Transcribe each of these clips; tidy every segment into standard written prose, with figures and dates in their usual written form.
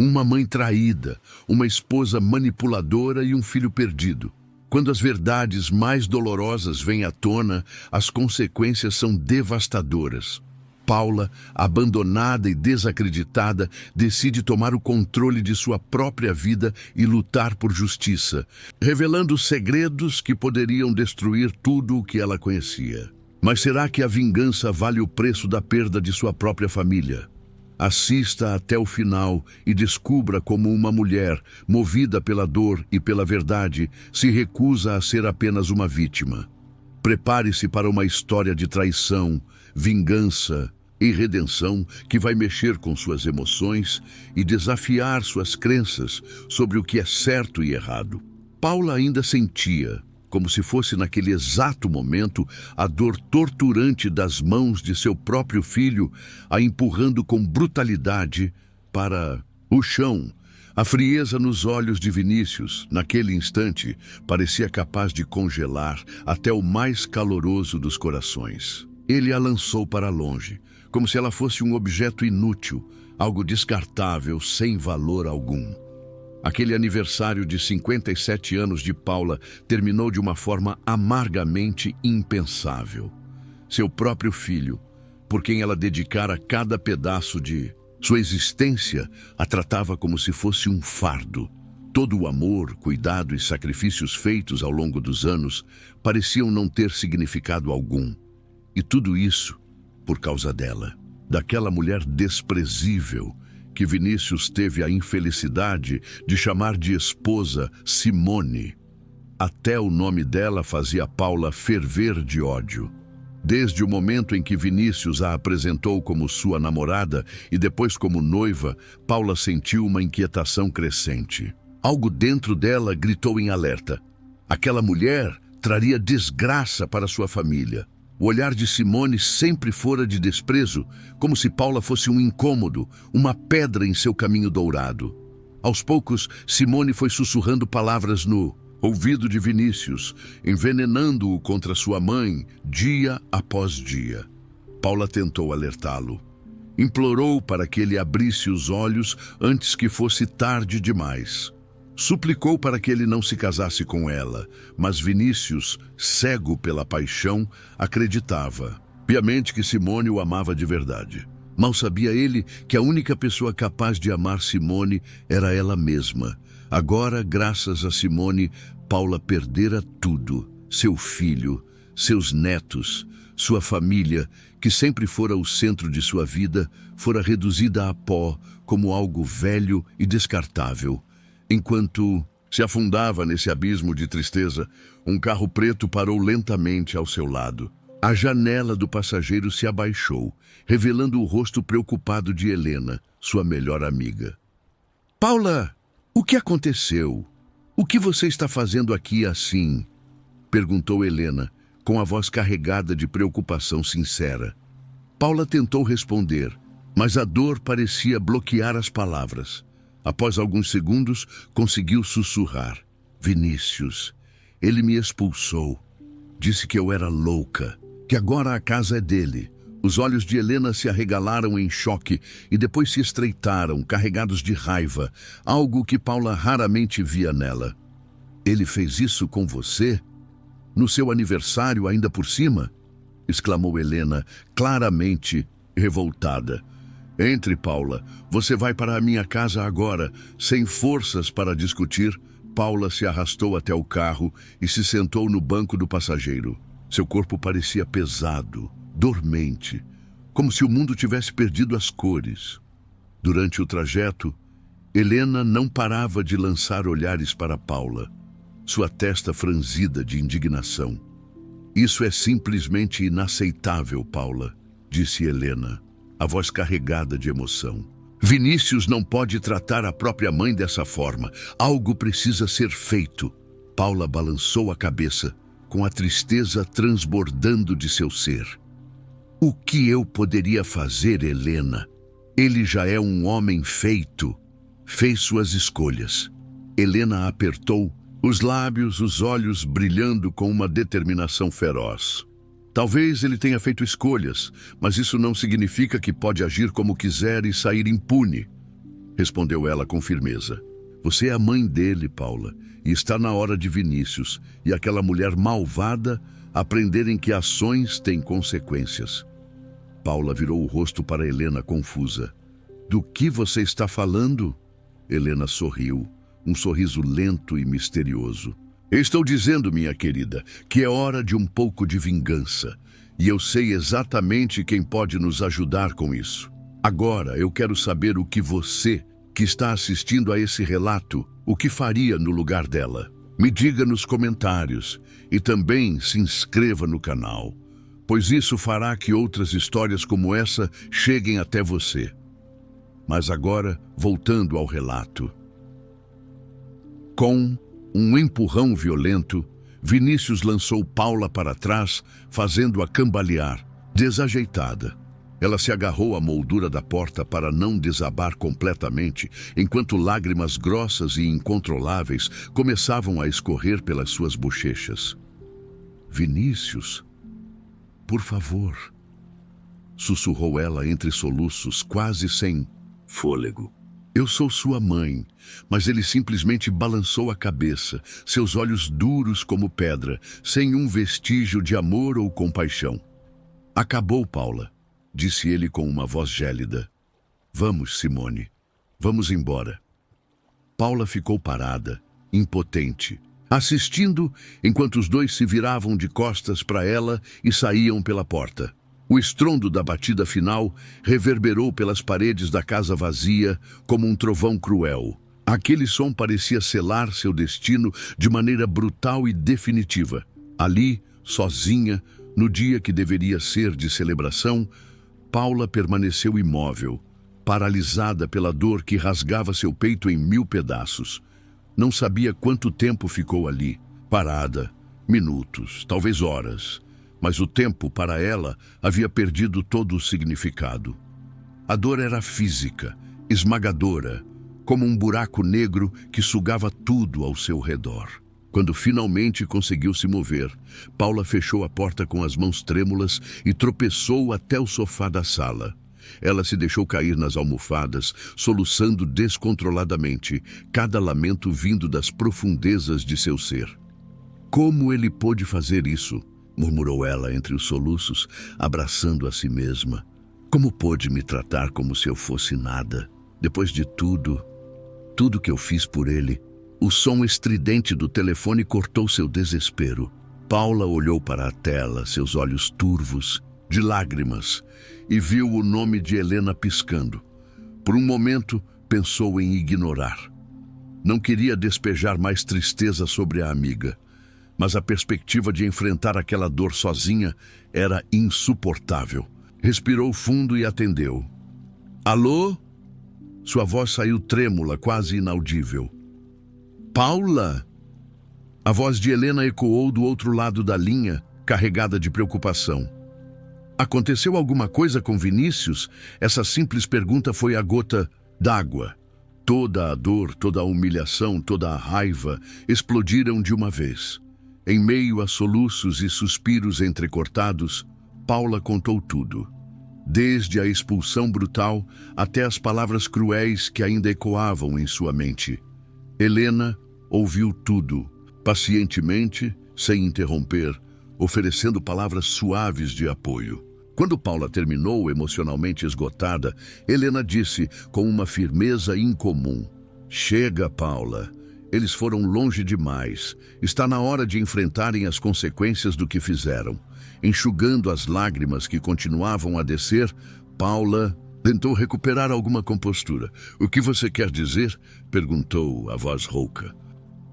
Uma mãe traída, uma esposa manipuladora e um filho perdido. Quando as verdades mais dolorosas vêm à tona, as consequências são devastadoras. Paula, abandonada e desacreditada, decide tomar o controle de sua própria vida e lutar por justiça, revelando segredos que poderiam destruir tudo o que ela conhecia. Mas será que a vingança vale o preço da perda de sua própria família? Assista até o final e descubra como uma mulher, movida pela dor e pela verdade, se recusa a ser apenas uma vítima. Prepare-se para uma história de traição, vingança e redenção que vai mexer com suas emoções e desafiar suas crenças sobre o que é certo e errado. Paula ainda sentia, como se fosse naquele exato momento, a dor torturante das mãos de seu próprio filho, a empurrando com brutalidade para o chão. A frieza nos olhos de Vinícius, naquele instante, parecia capaz de congelar até o mais caloroso dos corações. Ele a lançou para longe, como se ela fosse um objeto inútil, algo descartável, sem valor algum. Aquele aniversário de 57 anos de Paula terminou de uma forma amargamente impensável. Seu próprio filho, por quem ela dedicara cada pedaço de sua existência, a tratava como se fosse um fardo. Todo o amor, cuidado e sacrifícios feitos ao longo dos anos pareciam não ter significado algum. E tudo isso por causa dela, daquela mulher desprezível que Vinícius teve a infelicidade de chamar de esposa Simone. Até o nome dela fazia Paula ferver de ódio. Desde o momento em que Vinícius a apresentou como sua namorada e depois como noiva, Paula sentiu uma inquietação crescente. Algo dentro dela gritou em alerta. Aquela mulher traria desgraça para sua família. O olhar de Simone sempre fora de desprezo, como se Paula fosse um incômodo, uma pedra em seu caminho dourado. Aos poucos, Simone foi sussurrando palavras no ouvido de Vinícius, envenenando-o contra sua mãe, dia após dia. Paula tentou alertá-lo. Implorou para que ele abrisse os olhos antes que fosse tarde demais. Suplicou para que ele não se casasse com ela, mas Vinícius, cego pela paixão, acreditava piamente que Simone o amava de verdade. Mal sabia ele que a única pessoa capaz de amar Simone era ela mesma. Agora, graças a Simone, Paula perdera tudo: seu filho, seus netos, sua família, que sempre fora o centro de sua vida, fora reduzida a pó como algo velho e descartável. Enquanto se afundava nesse abismo de tristeza, um carro preto parou lentamente ao seu lado. A janela do passageiro se abaixou, revelando o rosto preocupado de Helena, sua melhor amiga. "Paula, o que aconteceu? O que você está fazendo aqui assim?" perguntou Helena, com a voz carregada de preocupação sincera. Paula tentou responder, mas a dor parecia bloquear as palavras. Após alguns segundos, conseguiu sussurrar. "Vinícius, ele me expulsou. Disse que eu era louca, que agora a casa é dele." Os olhos de Helena se arregalaram em choque e depois se estreitaram, carregados de raiva, algo que Paula raramente via nela. "Ele fez isso com você? No seu aniversário ainda por cima?" exclamou Helena, claramente revoltada. "Entre, Paula. Você vai para a minha casa agora." Sem forças para discutir, Paula se arrastou até o carro e se sentou no banco do passageiro. Seu corpo parecia pesado, dormente, como se o mundo tivesse perdido as cores. Durante o trajeto, Helena não parava de lançar olhares para Paula, sua testa franzida de indignação. "Isso é simplesmente inaceitável, Paula", disse Helena, a voz carregada de emoção. "Vinícius não pode tratar a própria mãe dessa forma. Algo precisa ser feito." Paula balançou a cabeça, com a tristeza transbordando de seu ser. "O que eu poderia fazer, Helena? Ele já é um homem feito. Fez suas escolhas." Helena apertou os lábios, os olhos brilhando com uma determinação feroz. "Talvez ele tenha feito escolhas, mas isso não significa que pode agir como quiser e sair impune." respondeu ela com firmeza. Você é a mãe dele, Paula, e está na hora de Vinícius e aquela mulher malvada aprenderem que ações têm consequências. Paula virou o rosto para Helena confusa. Do que você está falando? Helena sorriu, um sorriso lento e misterioso. Estou dizendo, minha querida, que é hora de um pouco de vingança. E eu sei exatamente quem pode nos ajudar com isso. Agora eu quero saber o que você, que está assistindo a esse relato, o que faria no lugar dela. Me diga nos comentários e também se inscreva no canal, pois isso fará que outras histórias como essa cheguem até você. Mas agora, voltando ao relato. Com um empurrão violento, Vinícius lançou Paula para trás, fazendo-a cambalear, desajeitada. Ela se agarrou à moldura da porta para não desabar completamente, enquanto lágrimas grossas e incontroláveis começavam a escorrer pelas suas bochechas. Vinícius, por favor, sussurrou ela entre soluços, quase sem fôlego. Eu sou sua mãe, mas ele simplesmente balançou a cabeça, seus olhos duros como pedra, sem um vestígio de amor ou compaixão. Acabou, Paula, disse ele com uma voz gélida. Vamos, Simone, vamos embora. Paula ficou parada, impotente, assistindo enquanto os dois se viravam de costas para ela e saíam pela porta. O estrondo da batida final reverberou pelas paredes da casa vazia como um trovão cruel. Aquele som parecia selar seu destino de maneira brutal e definitiva. Ali, sozinha, no dia que deveria ser de celebração, Paula permaneceu imóvel, paralisada pela dor que rasgava seu peito em 1000 pedaços. Não sabia quanto tempo ficou ali, parada, minutos, talvez horas. Mas o tempo, para ela, havia perdido todo o significado. A dor era física, esmagadora, como um buraco negro que sugava tudo ao seu redor. Quando finalmente conseguiu se mover, Paula fechou a porta com as mãos trêmulas e tropeçou até o sofá da sala. Ela se deixou cair nas almofadas, soluçando descontroladamente, cada lamento vindo das profundezas de seu ser. Como ele pôde fazer isso? Murmurou ela entre os soluços, abraçando a si mesma. Como pôde me tratar como se eu fosse nada? Depois de tudo que eu fiz por ele. O som estridente do telefone cortou seu desespero. Paula olhou para a tela, seus olhos turvos, de lágrimas, e viu o nome de Helena piscando. Por um momento, pensou em ignorar. Não queria despejar mais tristeza sobre a amiga. Mas a perspectiva de enfrentar aquela dor sozinha era insuportável. Respirou fundo e atendeu. Alô? Sua voz saiu trêmula, quase inaudível. Paula? A voz de Helena ecoou do outro lado da linha, carregada de preocupação. Aconteceu alguma coisa com Vinícius? Essa simples pergunta foi a gota d'água. Toda a dor, toda a humilhação, toda a raiva explodiram de uma vez. Em meio a soluços e suspiros entrecortados, Paula contou tudo. Desde a expulsão brutal até as palavras cruéis que ainda ecoavam em sua mente. Helena ouviu tudo, pacientemente, sem interromper, oferecendo palavras suaves de apoio. Quando Paula terminou, emocionalmente esgotada, Helena disse com uma firmeza incomum: Chega, Paula. Eles foram longe demais. Está na hora de enfrentarem as consequências do que fizeram. Enxugando as lágrimas que continuavam a descer, Paula tentou recuperar alguma compostura. O que você quer dizer? Perguntou a voz rouca.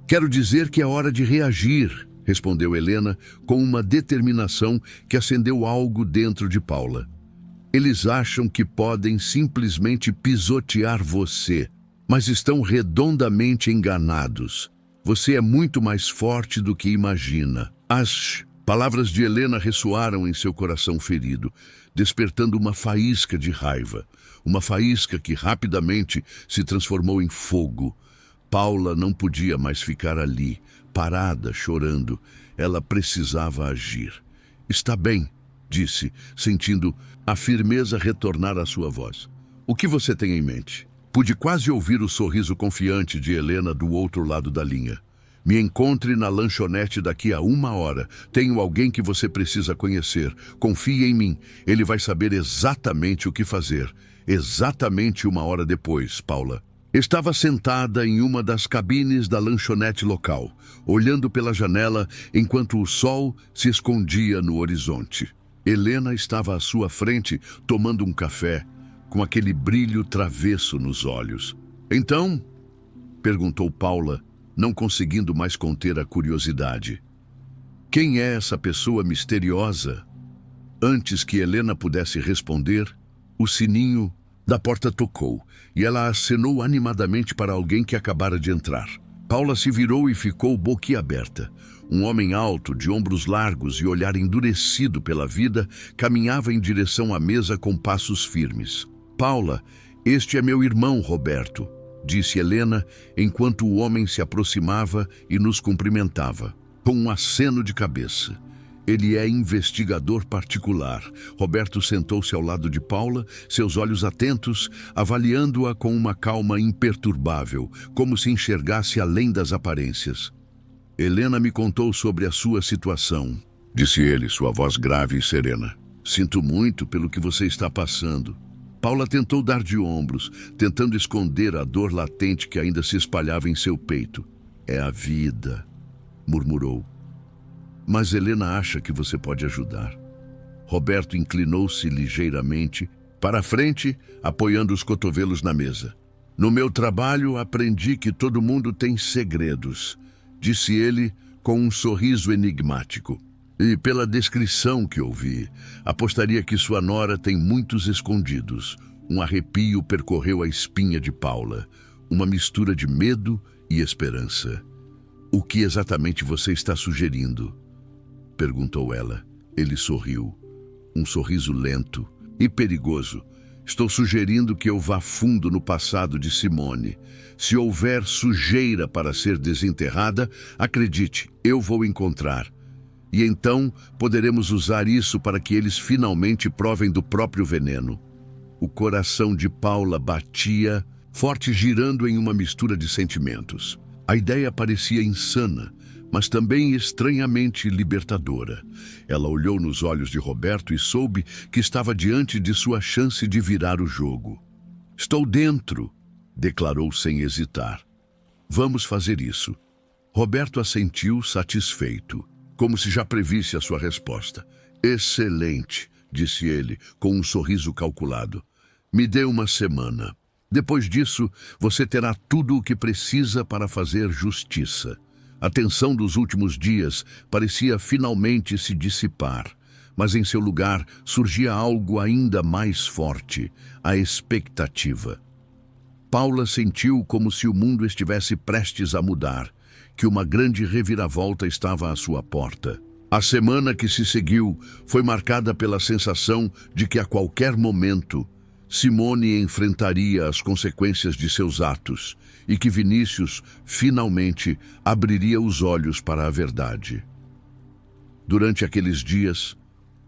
Quero dizer que é hora de reagir, respondeu Helena com uma determinação que acendeu algo dentro de Paula. Eles acham que podem simplesmente pisotear você, mas estão redondamente enganados. Você é muito mais forte do que imagina. As palavras de Helena ressoaram em seu coração ferido, despertando uma faísca de raiva. Uma faísca que rapidamente se transformou em fogo. Paula não podia mais ficar ali, parada, chorando. Ela precisava agir. Está bem, disse, sentindo a firmeza retornar à sua voz. O que você tem em mente? Pude quase ouvir o sorriso confiante de Helena do outro lado da linha. Me encontre na lanchonete daqui a 1 hora. Tenho alguém que você precisa conhecer. Confie em mim. Ele vai saber exatamente o que fazer. Exatamente 1 hora depois, Paula estava sentada em uma das cabines da lanchonete local, olhando pela janela enquanto o sol se escondia no horizonte. Helena estava à sua frente, tomando um café, com aquele brilho travesso nos olhos. Então, perguntou Paula, não conseguindo mais conter a curiosidade. Quem é essa pessoa misteriosa? Antes que Helena pudesse responder, o sininho da porta tocou e ela acenou animadamente para alguém que acabara de entrar. Paula se virou e ficou boquiaberta. Um homem alto, de ombros largos e olhar endurecido pela vida, caminhava em direção à mesa com passos firmes. Paula, este é meu irmão Roberto, disse Helena, enquanto o homem se aproximava e nos cumprimentava, com um aceno de cabeça. Ele é investigador particular. Roberto sentou-se ao lado de Paula, seus olhos atentos, avaliando-a com uma calma imperturbável, como se enxergasse além das aparências. Helena me contou sobre a sua situação, disse ele, sua voz grave e serena. Sinto muito pelo que você está passando. Paula tentou dar de ombros, tentando esconder a dor latente que ainda se espalhava em seu peito. É a vida, murmurou. Mas Helena acha que você pode ajudar. Roberto inclinou-se ligeiramente para a frente, apoiando os cotovelos na mesa. No meu trabalho, aprendi que todo mundo tem segredos, disse ele com um sorriso enigmático. E pela descrição que ouvi, apostaria que sua nora tem muitos escondidos. Um arrepio percorreu a espinha de Paula, uma mistura de medo e esperança. O que exatamente você está sugerindo? Perguntou ela. Ele sorriu. Um sorriso lento e perigoso. Estou sugerindo que eu vá fundo no passado de Simone. Se houver sujeira para ser desenterrada, acredite, eu vou encontrar. E então poderemos usar isso para que eles finalmente provem do próprio veneno. O coração de Paula batia, forte, girando em uma mistura de sentimentos. A ideia parecia insana, mas também estranhamente libertadora. Ela olhou nos olhos de Roberto e soube que estava diante de sua chance de virar o jogo. Estou dentro, declarou sem hesitar. Vamos fazer isso. Roberto assentiu satisfeito, como se já previsse a sua resposta. Excelente, disse ele, com um sorriso calculado. Me dê 1 semana. Depois disso, você terá tudo o que precisa para fazer justiça. A tensão dos últimos dias parecia finalmente se dissipar, mas em seu lugar surgia algo ainda mais forte, a expectativa. Paula sentiu como se o mundo estivesse prestes a mudar, que uma grande reviravolta estava à sua porta. A semana que se seguiu foi marcada pela sensação de que a qualquer momento Simone enfrentaria as consequências de seus atos e que Vinícius finalmente abriria os olhos para a verdade. Durante aqueles dias,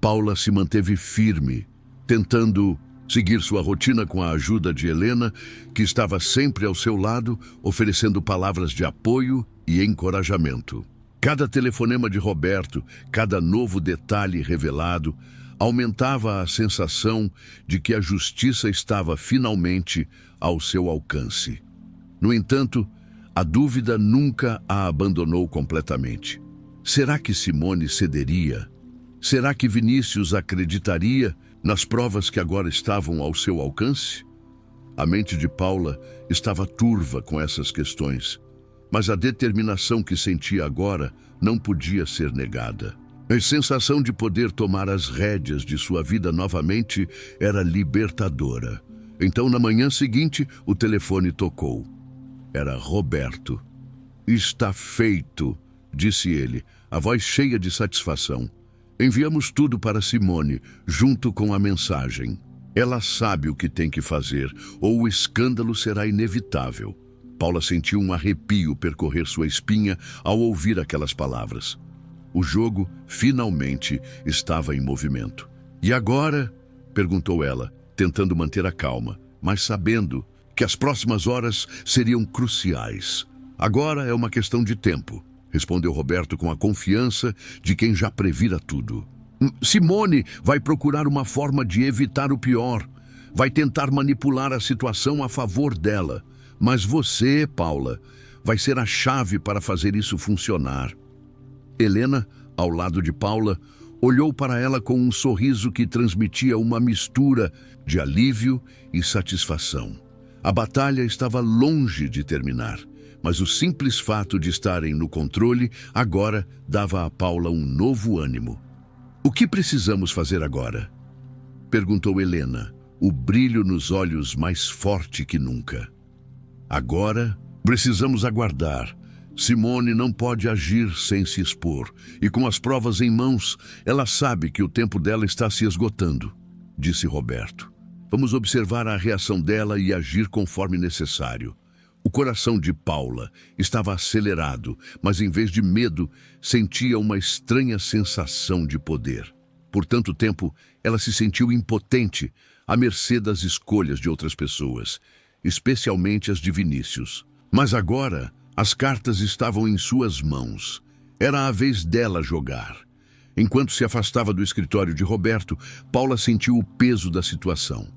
Paula se manteve firme, tentando seguir sua rotina com a ajuda de Helena, que estava sempre ao seu lado, oferecendo palavras de apoio e encorajamento. Cada telefonema de Roberto, cada novo detalhe revelado, aumentava a sensação de que a justiça estava finalmente ao seu alcance. No entanto, a dúvida nunca a abandonou completamente. Será que Simone cederia? Será que Vinícius acreditaria nas provas que agora estavam ao seu alcance? A mente de Paula estava turva com essas questões, mas a determinação que sentia agora não podia ser negada. A sensação de poder tomar as rédeas de sua vida novamente era libertadora. Então, na manhã seguinte, o telefone tocou. Era Roberto. Está feito, disse ele, a voz cheia de satisfação. Enviamos tudo para Simone, junto com a mensagem. Ela sabe o que tem que fazer, ou o escândalo será inevitável. Paula sentiu um arrepio percorrer sua espinha ao ouvir aquelas palavras. O jogo, finalmente, estava em movimento. E agora? Perguntou ela, tentando manter a calma, mas sabendo que as próximas horas seriam cruciais. Agora é uma questão de tempo, respondeu Roberto com a confiança de quem já previra tudo. Simone vai procurar uma forma de evitar o pior. Vai tentar manipular a situação a favor dela. Mas você, Paula, vai ser a chave para fazer isso funcionar. Helena, ao lado de Paula, olhou para ela com um sorriso que transmitia uma mistura de alívio e satisfação. A batalha estava longe de terminar, mas o simples fato de estarem no controle agora dava a Paula um novo ânimo. O que precisamos fazer agora? Perguntou Helena, o brilho nos olhos mais forte que nunca. Agora, precisamos aguardar. Simone não pode agir sem se expor, e com as provas em mãos, ela sabe que o tempo dela está se esgotando, disse Roberto. Vamos observar a reação dela e agir conforme necessário. O coração de Paula estava acelerado, mas em vez de medo, sentia uma estranha sensação de poder. Por tanto tempo, ela se sentiu impotente, à mercê das escolhas de outras pessoas, especialmente as de Vinícius. Mas agora, as cartas estavam em suas mãos. Era a vez dela jogar. Enquanto se afastava do escritório de Roberto, Paula sentiu o peso da situação.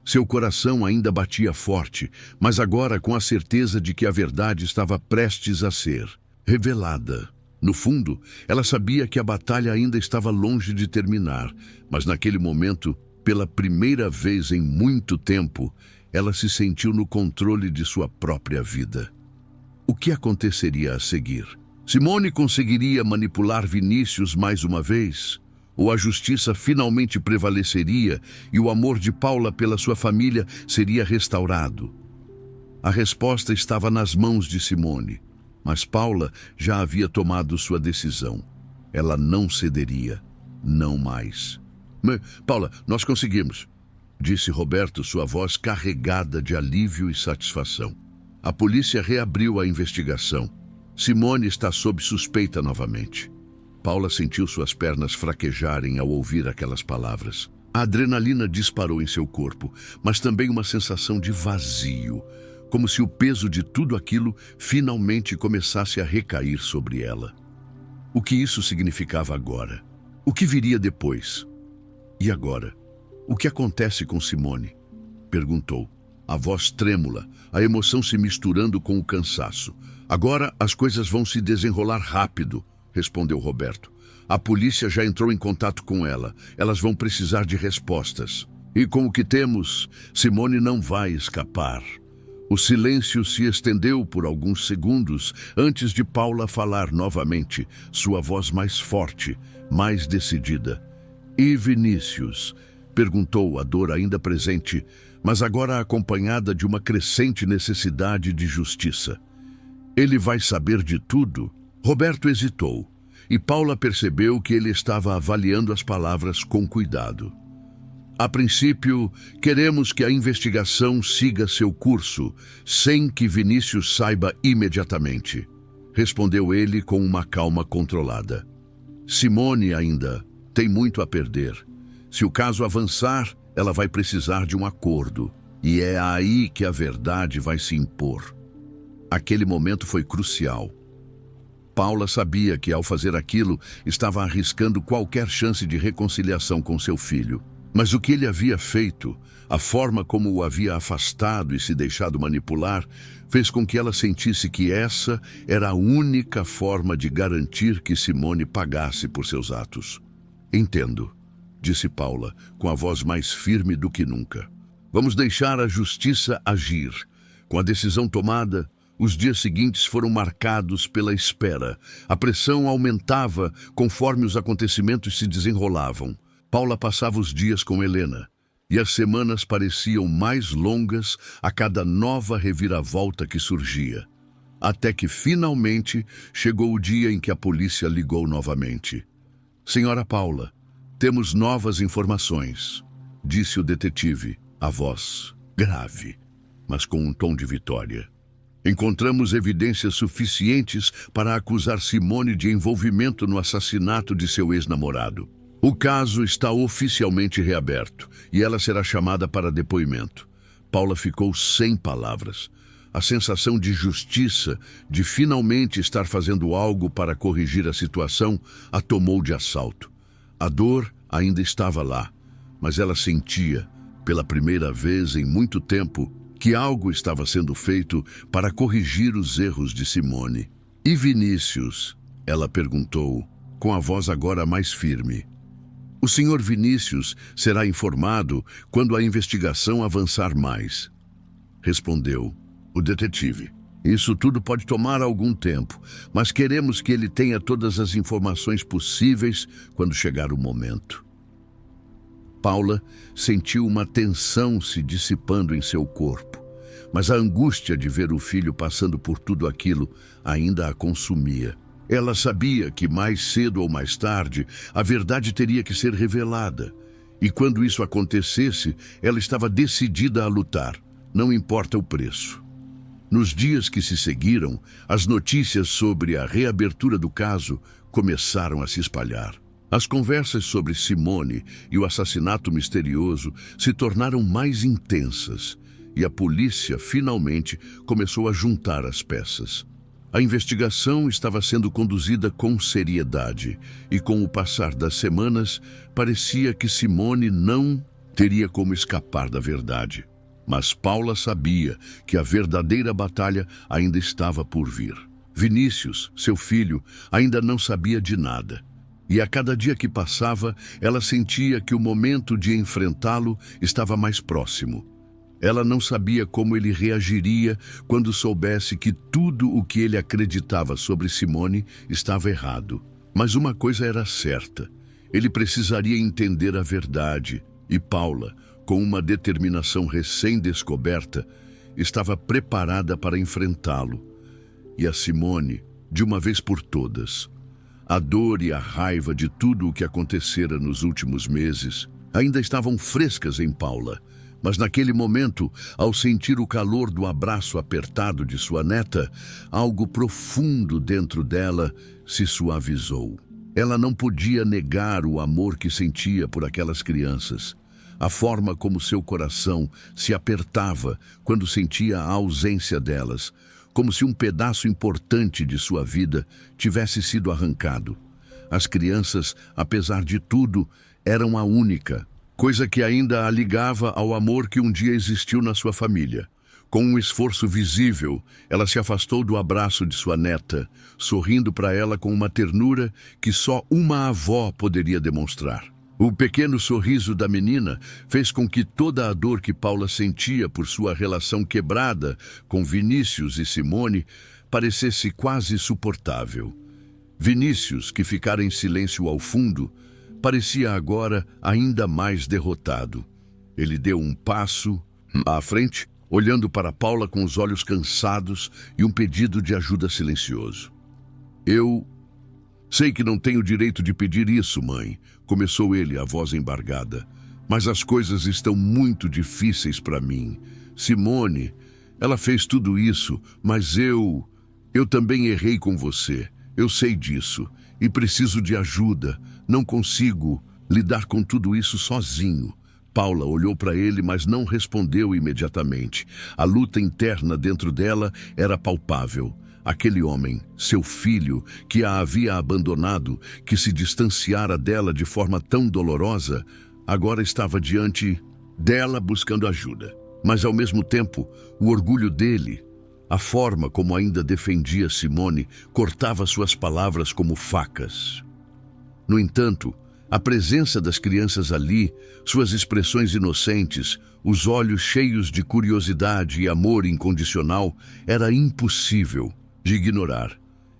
Seu coração ainda batia forte, mas agora com a certeza de que a verdade estava prestes a ser revelada. No fundo, ela sabia que a batalha ainda estava longe de terminar, mas naquele momento, pela primeira vez em muito tempo, ela se sentiu no controle de sua própria vida. O que aconteceria a seguir? Simone conseguiria manipular Vinícius mais uma vez? Ou a justiça finalmente prevaleceria e o amor de Paula pela sua família seria restaurado? A resposta estava nas mãos de Simone, mas Paula já havia tomado sua decisão. Ela não cederia, não mais. Paula, nós conseguimos, disse Roberto, sua voz carregada de alívio e satisfação. A polícia reabriu a investigação. Simone está sob suspeita novamente. Paula sentiu suas pernas fraquejarem ao ouvir aquelas palavras. A adrenalina disparou em seu corpo, mas também uma sensação de vazio, como se o peso de tudo aquilo finalmente começasse a recair sobre ela. O que isso significava agora? O que viria depois? E agora? O que acontece com Simone? Perguntou, a voz trêmula, a emoção se misturando com o cansaço. Agora as coisas vão se desenrolar rápido, respondeu Roberto. A polícia já entrou em contato com ela. Elas vão precisar de respostas. E com o que temos, Simone não vai escapar. O silêncio se estendeu por alguns segundos antes de Paula falar novamente, sua voz mais forte, mais decidida. E Vinícius? Perguntou a dor ainda presente, mas agora acompanhada de uma crescente necessidade de justiça. Ele vai saber de tudo? Roberto hesitou, e Paula percebeu que ele estava avaliando as palavras com cuidado. A princípio, queremos que a investigação siga seu curso, sem que Vinícius saiba imediatamente, respondeu ele com uma calma controlada. Simone ainda tem muito a perder. Se o caso avançar, ela vai precisar de um acordo, e é aí que a verdade vai se impor. Aquele momento foi crucial. Paula sabia que, ao fazer aquilo, estava arriscando qualquer chance de reconciliação com seu filho. Mas o que ele havia feito, a forma como o havia afastado e se deixado manipular, fez com que ela sentisse que essa era a única forma de garantir que Simone pagasse por seus atos. Entendo, disse Paula, com a voz mais firme do que nunca. Vamos deixar a justiça agir. Com a decisão tomada, os dias seguintes foram marcados pela espera. A pressão aumentava conforme os acontecimentos se desenrolavam. Paula passava os dias com Helena, e as semanas pareciam mais longas a cada nova reviravolta que surgia. Até que, finalmente, chegou o dia em que a polícia ligou novamente. Senhora Paula, temos novas informações, disse o detetive, a voz grave, mas com um tom de vitória. Encontramos evidências suficientes para acusar Simone de envolvimento no assassinato de seu ex-namorado. O caso está oficialmente reaberto e ela será chamada para depoimento. Paula ficou sem palavras. A sensação de justiça, de finalmente estar fazendo algo para corrigir a situação, a tomou de assalto. A dor ainda estava lá, mas ela sentia, pela primeira vez em muito tempo, que algo estava sendo feito para corrigir os erros de Simone. "E Vinícius?", ela perguntou, com a voz agora mais firme. "O senhor Vinícius será informado quando a investigação avançar mais", respondeu o detetive. "Isso tudo pode tomar algum tempo, mas queremos que ele tenha todas as informações possíveis quando chegar o momento." Paula sentiu uma tensão se dissipando em seu corpo, mas a angústia de ver o filho passando por tudo aquilo ainda a consumia. Ela sabia que mais cedo ou mais tarde a verdade teria que ser revelada, e quando isso acontecesse, ela estava decidida a lutar, não importa o preço. Nos dias que se seguiram, as notícias sobre a reabertura do caso começaram a se espalhar. As conversas sobre Simone e o assassinato misterioso se tornaram mais intensas, e a polícia finalmente começou a juntar as peças. A investigação estava sendo conduzida com seriedade, e com o passar das semanas, parecia que Simone não teria como escapar da verdade. Mas Paula sabia que a verdadeira batalha ainda estava por vir. Vinícius, seu filho, ainda não sabia de nada. E a cada dia que passava, ela sentia que o momento de enfrentá-lo estava mais próximo. Ela não sabia como ele reagiria quando soubesse que tudo o que ele acreditava sobre Simone estava errado. Mas uma coisa era certa: ele precisaria entender a verdade, e Paula, com uma determinação recém-descoberta, estava preparada para enfrentá-lo. E a Simone, de uma vez por todas. A dor e a raiva de tudo o que acontecera nos últimos meses ainda estavam frescas em Paula, mas naquele momento, ao sentir o calor do abraço apertado de sua neta, algo profundo dentro dela se suavizou. Ela não podia negar o amor que sentia por aquelas crianças. A forma como seu coração se apertava quando sentia a ausência delas, como se um pedaço importante de sua vida tivesse sido arrancado. As crianças, apesar de tudo, eram a única coisa que ainda a ligava ao amor que um dia existiu na sua família. Com um esforço visível, ela se afastou do abraço de sua neta, sorrindo para ela com uma ternura que só uma avó poderia demonstrar. O pequeno sorriso da menina fez com que toda a dor que Paula sentia por sua relação quebrada com Vinícius e Simone parecesse quase suportável. Vinícius, que ficara em silêncio ao fundo, parecia agora ainda mais derrotado. Ele deu um passo à frente, olhando para Paula com os olhos cansados e um pedido de ajuda silencioso. "Eu sei que não tenho direito de pedir isso, mãe", começou ele, a voz embargada. "Mas as coisas estão muito difíceis para mim. Simone, ela fez tudo isso, mas eu também errei com você. Eu sei disso e preciso de ajuda. Não consigo lidar com tudo isso sozinho." Paula olhou para ele, mas não respondeu imediatamente. A luta interna dentro dela era palpável. Aquele homem, seu filho, que a havia abandonado, que se distanciara dela de forma tão dolorosa, agora estava diante dela buscando ajuda. Mas, ao mesmo tempo, o orgulho dele, a forma como ainda defendia Simone, cortava suas palavras como facas. No entanto, a presença das crianças ali, suas expressões inocentes, os olhos cheios de curiosidade e amor incondicional, era impossível de ignorar.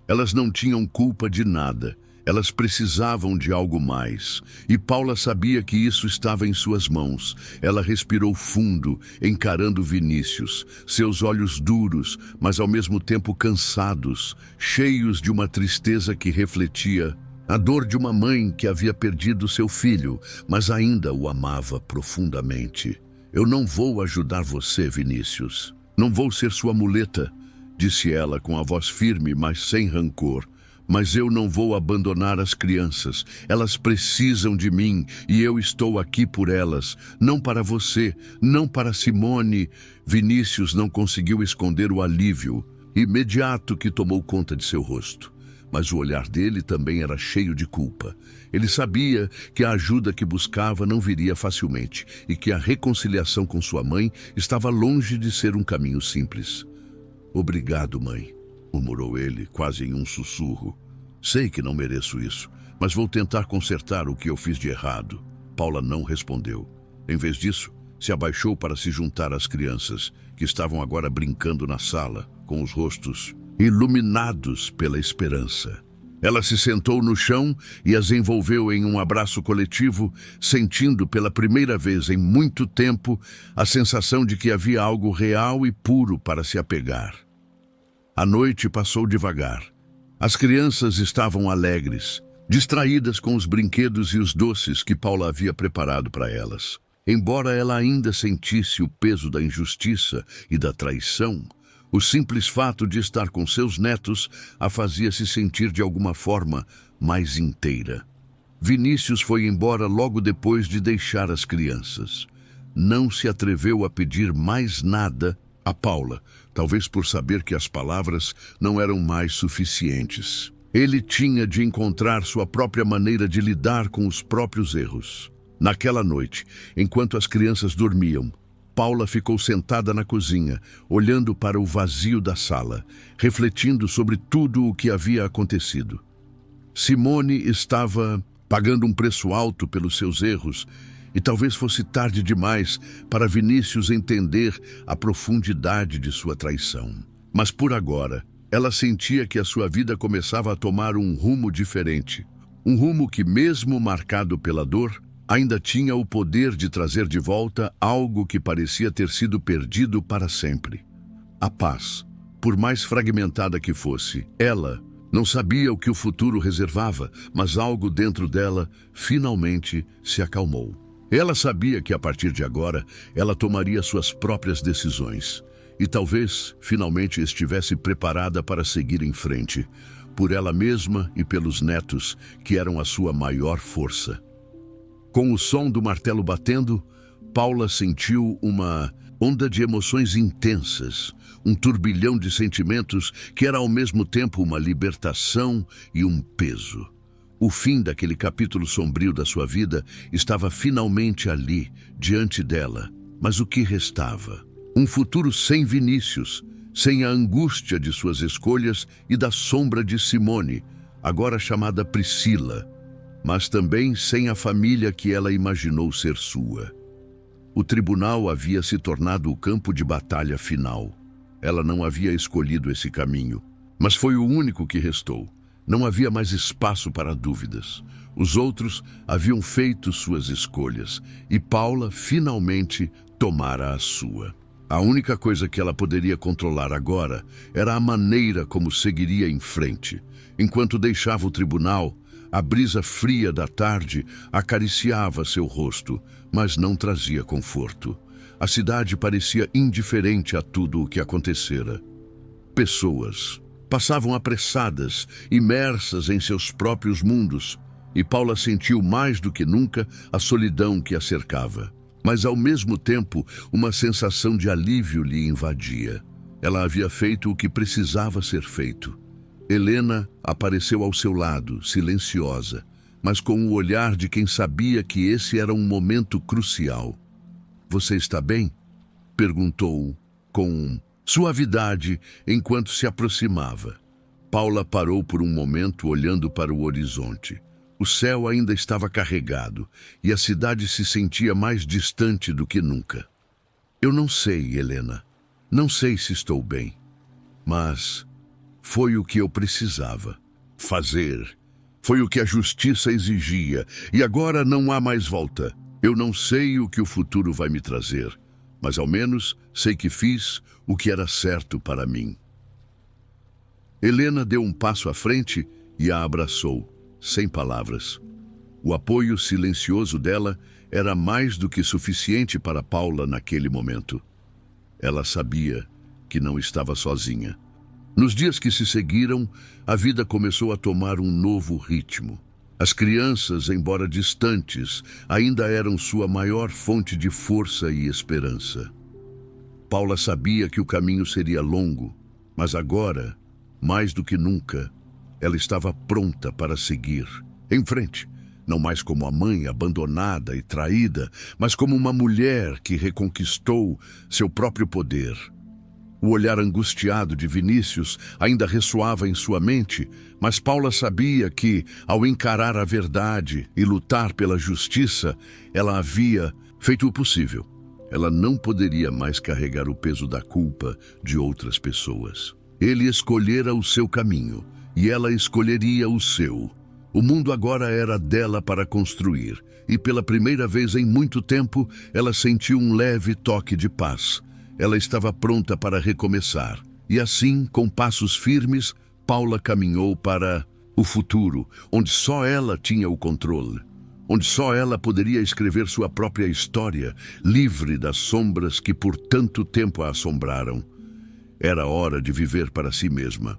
Elas não tinham culpa de nada. Elas precisavam de algo mais. E Paula sabia que isso estava em suas mãos. Ela respirou fundo, encarando Vinícius, seus olhos duros, mas ao mesmo tempo cansados, cheios de uma tristeza que refletia a dor de uma mãe que havia perdido seu filho, mas ainda o amava profundamente. "Eu não vou ajudar você, Vinícius. Não vou ser sua muleta", disse ela com a voz firme, mas sem rancor. Mas eu não vou abandonar as crianças. Elas precisam de mim e eu estou aqui por elas. Não para você, não para Simone. Vinícius não conseguiu esconder o alívio imediato que tomou conta de seu rosto. Mas o olhar dele também era cheio de culpa. Ele sabia que a ajuda que buscava não viria facilmente e que a reconciliação com sua mãe estava longe de ser um caminho simples. "Obrigado, mãe", murmurou ele, quase em um sussurro. "Sei que não mereço isso, mas vou tentar consertar o que eu fiz de errado." Paula não respondeu. Em vez disso, se abaixou para se juntar às crianças, que estavam agora brincando na sala, com os rostos iluminados pela esperança. Ela se sentou no chão e as envolveu em um abraço coletivo, sentindo pela primeira vez em muito tempo a sensação de que havia algo real e puro para se apegar. A noite passou devagar. As crianças estavam alegres, distraídas com os brinquedos e os doces que Paula havia preparado para elas. Embora ela ainda sentisse o peso da injustiça e da traição, o simples fato de estar com seus netos a fazia se sentir de alguma forma mais inteira. Vinícius foi embora logo depois de deixar as crianças. Não se atreveu a pedir mais nada a Paula, talvez por saber que as palavras não eram mais suficientes. Ele tinha de encontrar sua própria maneira de lidar com os próprios erros. Naquela noite, enquanto as crianças dormiam, Paula ficou sentada na cozinha, olhando para o vazio da sala, refletindo sobre tudo o que havia acontecido. Simone estava pagando um preço alto pelos seus erros, e talvez fosse tarde demais para Vinícius entender a profundidade de sua traição. Mas por agora, ela sentia que a sua vida começava a tomar um rumo diferente. Um rumo que, mesmo marcado pela dor, ainda tinha o poder de trazer de volta algo que parecia ter sido perdido para sempre. A paz, por mais fragmentada que fosse, ela não sabia o que o futuro reservava, mas algo dentro dela finalmente se acalmou. Ela sabia que a partir de agora ela tomaria suas próprias decisões e talvez finalmente estivesse preparada para seguir em frente, por ela mesma e pelos netos, que eram a sua maior força. Com o som do martelo batendo, Paula sentiu uma onda de emoções intensas, um turbilhão de sentimentos que era ao mesmo tempo uma libertação e um peso. O fim daquele capítulo sombrio da sua vida estava finalmente ali, diante dela. Mas o que restava? Um futuro sem Vinícius, sem a angústia de suas escolhas e da sombra de Simone, agora chamada Priscila, mas também sem a família que ela imaginou ser sua. O tribunal havia se tornado o campo de batalha final. Ela não havia escolhido esse caminho, mas foi o único que restou. Não havia mais espaço para dúvidas. Os outros haviam feito suas escolhas e Paula finalmente tomara a sua. A única coisa que ela poderia controlar agora era a maneira como seguiria em frente. Enquanto deixava o tribunal, a brisa fria da tarde acariciava seu rosto, mas não trazia conforto. A cidade parecia indiferente a tudo o que acontecera. Pessoas passavam apressadas, imersas em seus próprios mundos, e Paula sentiu mais do que nunca a solidão que a cercava. Mas ao mesmo tempo, uma sensação de alívio lhe invadia. Ela havia feito o que precisava ser feito. Helena apareceu ao seu lado, silenciosa, mas com o olhar de quem sabia que esse era um momento crucial. "Você está bem?" perguntou com suavidade enquanto se aproximava. Paula parou por um momento olhando para o horizonte. O céu ainda estava carregado e a cidade se sentia mais distante do que nunca. "Eu não sei, Helena. Não sei se estou bem. Mas foi o que eu precisava fazer. Foi o que a justiça exigia e agora não há mais volta. Eu não sei o que o futuro vai me trazer, mas ao menos sei que fiz o que era certo para mim." Helena deu um passo à frente e a abraçou, sem palavras. O apoio silencioso dela era mais do que suficiente para Paula naquele momento. Ela sabia que não estava sozinha. Nos dias que se seguiram, a vida começou a tomar um novo ritmo. As crianças, embora distantes, ainda eram sua maior fonte de força e esperança. Paula sabia que o caminho seria longo, mas agora, mais do que nunca, ela estava pronta para seguir, em frente, não mais como a mãe abandonada e traída, mas como uma mulher que reconquistou seu próprio poder. O olhar angustiado de Vinícius ainda ressoava em sua mente, mas Paula sabia que, ao encarar a verdade e lutar pela justiça, ela havia feito o possível. Ela não poderia mais carregar o peso da culpa de outras pessoas. Ele escolhera o seu caminho, e ela escolheria o seu. O mundo agora era dela para construir, e pela primeira vez em muito tempo, ela sentiu um leve toque de paz. Ela estava pronta para recomeçar. E assim, com passos firmes, Paula caminhou para o futuro, onde só ela tinha o controle. Onde só ela poderia escrever sua própria história, livre das sombras que por tanto tempo a assombraram. Era hora de viver para si mesma.